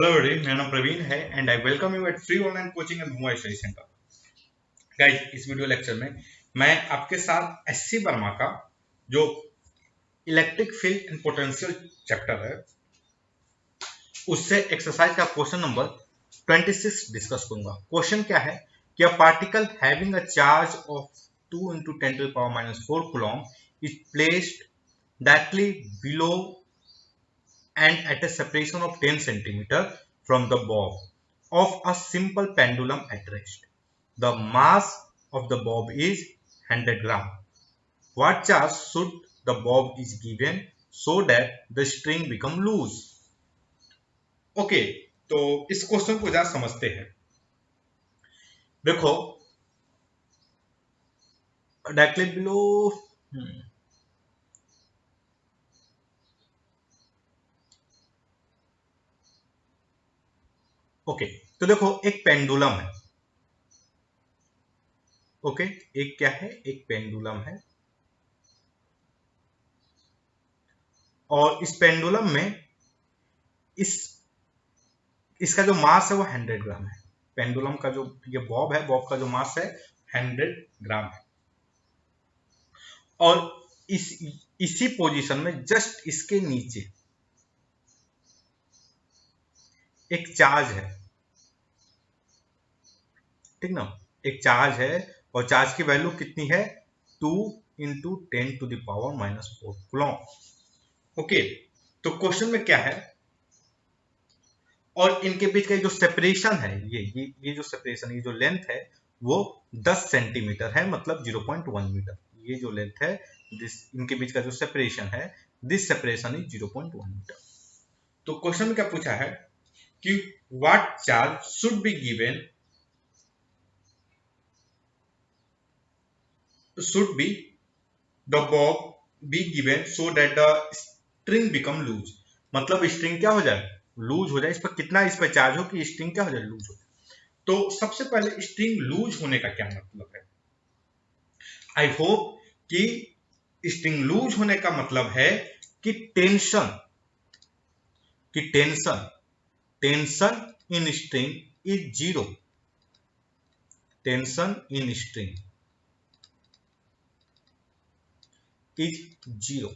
Hello everyone, मेरा नाम प्रवीण है and I welcome you at free online coaching and हुआ स्टडी सेंटर। गाइस, इस वीडियो लेक्चर में मैं आपके साथ एससी वर्मा का जो electric field and potential chapter है उससे एक्सरसाइज का क्वेश्चन नंबर 26 डिस्कस करूंगा। क्वेश्चन क्या है कि a particle having a charge of 2 into 10 to the power minus 4 coulomb is placed directly below and at a separation of 10 centimeter from the bob of a simple pendulum at rest. The mass of the bob is 100 gram. What charge should the bob is given so that the string become loose? Okay, तो इस question को जरा समझते हैं। देखो, directly below okay, तो देखो एक पेंडुलम है। ओके, एक क्या है? एक पेंडुलम है और इस पेंडुलम में इस इसका जो मास है वो 100 ग्राम है। पेंडुलम का जो ये बॉब है, बॉब का जो मास है 100 ग्राम है और इसी पोजीशन में जस्ट इसके नीचे एक चार्ज है, ठीक ना? एक चार्ज है और चार्ज की वैल्यू कितनी है? 2 into 10 to the power minus 4 Coulomb. Okay, तो क्वेश्चन में क्या है और इनके बीच का जो सेपरेशन है, ये जो सेपरेशन, ये जो लेंथ है वो 10 सेंटीमीटर है, मतलब 0.1 मीटर। ये जो लेंथ है, इनके बीच का जो सेपरेशन है, दिस सेपरेशन इज 0.1 मीटर। तो क्वेश्चन में क्या पूछा है कि what charge should be given should be the bob be given so that the string become loose। मतलब स्ट्रिंग क्या हो जाए? लूज हो जाए। इस पर कितना इस पर चार्ज हो कि स्ट्रिंग क्या हो जाए? लूज हो जाए। तो सबसे पहले स्ट्रिंग लूज होने का क्या मतलब है? आई होप कि स्ट्रिंग लूज होने का मतलब है कि tension tension in string is zero. Tension in string is zero.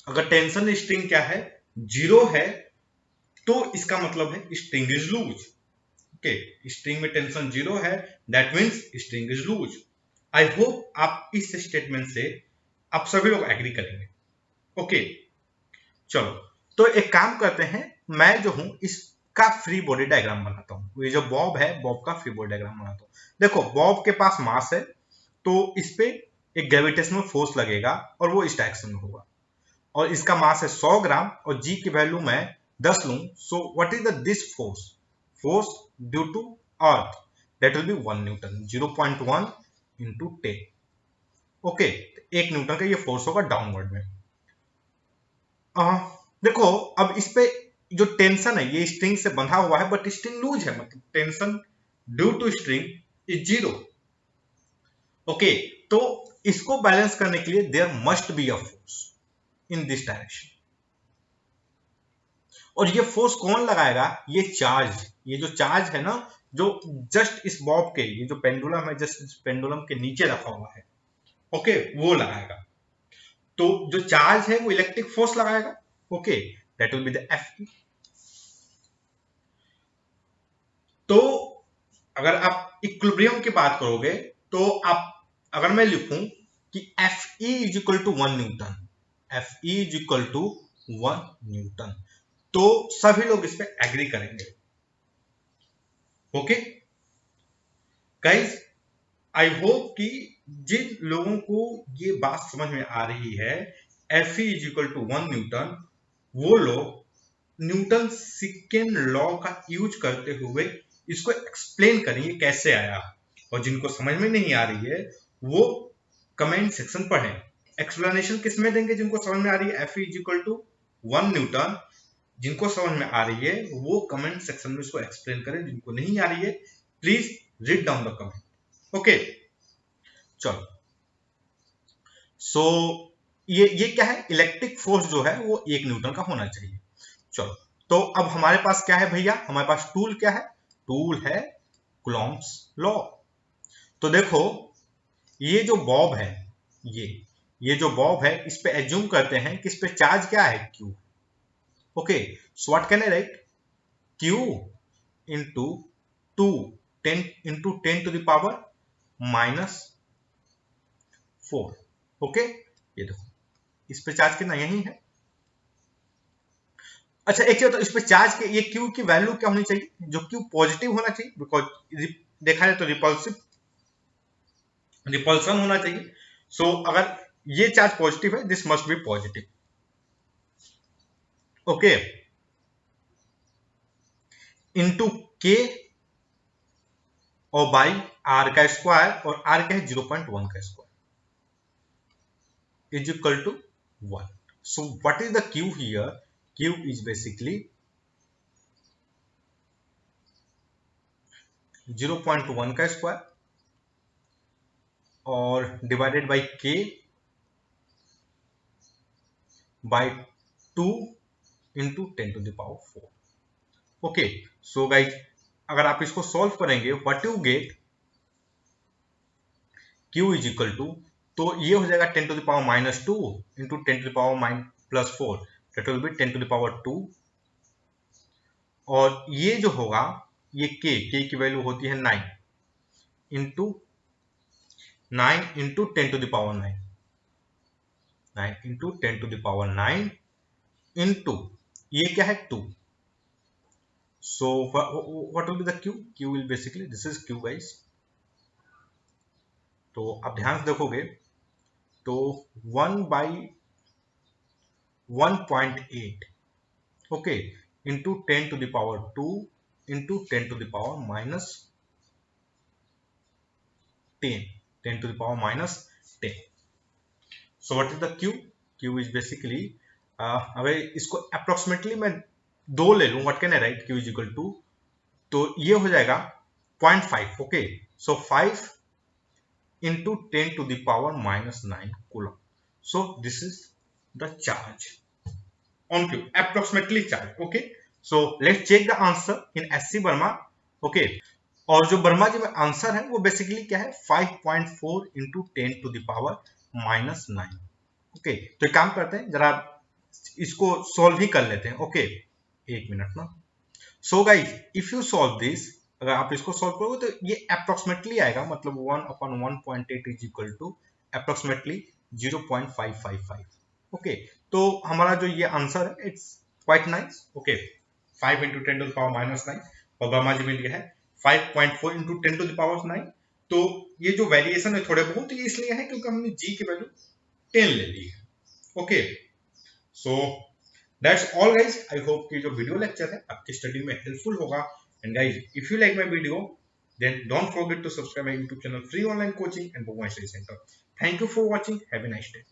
अगर टेंशन स्ट्रिंग क्या है? जीरो है, तो इसका मतलब है string is loose. Okay, string में टेंशन जीरो है, that means string is loose. I hope आप इस स्टेटमेंट से आप सभी लोग एग्री करेंगे। ओके, चलो तो एक काम करते हैं, मैं जो हूं इसका फ्री बॉडी डायग्राम बनाता हूं। ये जो बॉब है, बॉब का फ्री बॉडी डायग्राम बनाता हूं। देखो, बॉब के पास मास है तो इस पे एक ग्रेविटेशनल फोर्स लगेगा और वो इस डायरेक्शन में होगा और इसका मास है 100 ग्राम और जी की वैल्यू मैं 10 लूं। So what is the this force? Force due to earth, that will be 1 newton. 0.1 into 10। Okay, 1 newton का ये फोर्स होगा डाउनवर्ड में। देखो, अब इस पे जो टेंशन है ये स्ट्रिंग से बंधा हुआ है बट स्ट्रिंग लूज है, मतलब tension due to string is zero. Okay, तो इसको बैलेंस करने के लिए there must be a force in this direction. और ये फोर्स कौन लगाएगा? ये चार्ज, ये जो चार्ज है ना, जो जस्ट इस बॉब के, ये जो पेंडुलम है जस्ट इस पेंडुलम के नीचे रखा हुआ है, ओके, वो लगाएगा। तो जो चार्ज है वो इलेक्ट्रिक फोर्स लगाएगा। Okay, that will be the F. तो अगर आप इक्विलिब्रियम की बात करोगे तो आप, अगर मैं लिखूं कि F E is equal to 1 newton, F E is equal to 1 newton, तो सभी लोग इस पे एग्री करेंगे। ओके गाइस, आई होप कि जिन लोगों को ये बात समझ में आ रही है, F E is equal to 1 newton, वो लोग न्यूटन सेकेंड लॉ का यूज करते हुए इसको एक्सप्लेन करेंगे कैसे आया। और जिनको समझ में नहीं आ रही है वो कमेंट सेक्शन पढ़ें। एक्सप्लेनेशन किस में देंगे? जिनको समझ में आ रही है F is equal to 1 newton, जिनको समझ में आ रही है वो कमेंट सेक्शन में इसको एक्सप्लेन करें। जिनको नहीं आ रही है please read down the comment. Okay, चलो। सो ये क्या है? इलेक्ट्रिक फोर्स जो है वो 1 न्यूटन का होना चाहिए। चलो, तो अब हमारे पास क्या है भैया, हमारे पास टूल क्या है, टूल है कूलॉम्स लॉ। तो देखो ये जो बॉब है, ये जो बॉब है, इस पे एज्यूम करते हैं कि इस पे चार्ज क्या है, q. Okay, so what can I write, q into 2 10 into 10 to the power -4। Okay, ये देखो इस पे चार्ज कितना, यही है। अच्छा एक चीज, तो इस पे चार्ज के ये क्यू की वैल्यू क्या होनी चाहिए, जो क्यू पॉजिटिव होना चाहिए, बिकॉज देखा जाए तो रिपल्सन होना चाहिए। सो अगर ये चार्ज पॉजिटिव है, this must be positive. Okay, into k और बाई आर का स्क्वायर, और आर क्या है 0.1 का square is equal to 1। So what is the q here, q is basically 0.1 का स्क्वायर और divided by k by 2 into 10 to the power 4। Okay, so guys अगर आप इसको सॉल्व करेंगे, what you get, q is equal to, तो ये हो जाएगा 10 to the power -2 into 10 to the power +4, that will be 10 to the power 2। और ये जो होगा, ये के की वैल्यू होती है 9 into 9 into 10 to the power 9, 9 into 10 to the power 9 into ये क्या है 2। So what will be the Q? Q will basically, this is Q guys। तो आप ध्यान से देखोगे तो 1/1.8 okay into 10 to the power 2 into 10 to the power -10, 10 to the power -10। So what is the Q? Q is basically, अगर इसको approximately मैं 2 ले लूं, what can I write, Q is equal to, तो ये हो जाएगा 0.5। Okay, so 5 into 10 to the power -9 coulomb. So this is the charge on Q, approximately charge. Okay, so let's check the answer in SC Verma. Okay, और जो वर्मा जी में answer है वो basically क्या है, 5.4 into 10 to the power -9। Okay, तो एक काम करते हैं, जरा इसको सॉल्व ही कर लेते हैं। ओके, एक मिनट ना। So guys if you solve this, अगर आप इसको सॉल्व करोगे तो ये अप्रोक्सीमेटली आएगा, मतलब 1/1.8 is equal to approximately 0.555। Okay, तो हमारा जो ये आंसर है it's quite nice. Okay, 5 into 10 to the power -9 और वर्मा जी में दिया है 5.4 इंटू 10 टू द पावर 9। तो ये जो वेरिएशन है थोड़े बहुत ये इसलिए है क्योंकि हमने जी की वैल्यू 10 ले ली है। Okay, so that's all guys. I hope कि जो वीडियो लेक्चर है आपकी स्टडी में हेल्पफुल होगा। And guys if you like my video then don't forget to subscribe my YouTube channel Free Online Coaching and Bhuvai Study Center. Thank you for watching. Have a nice day.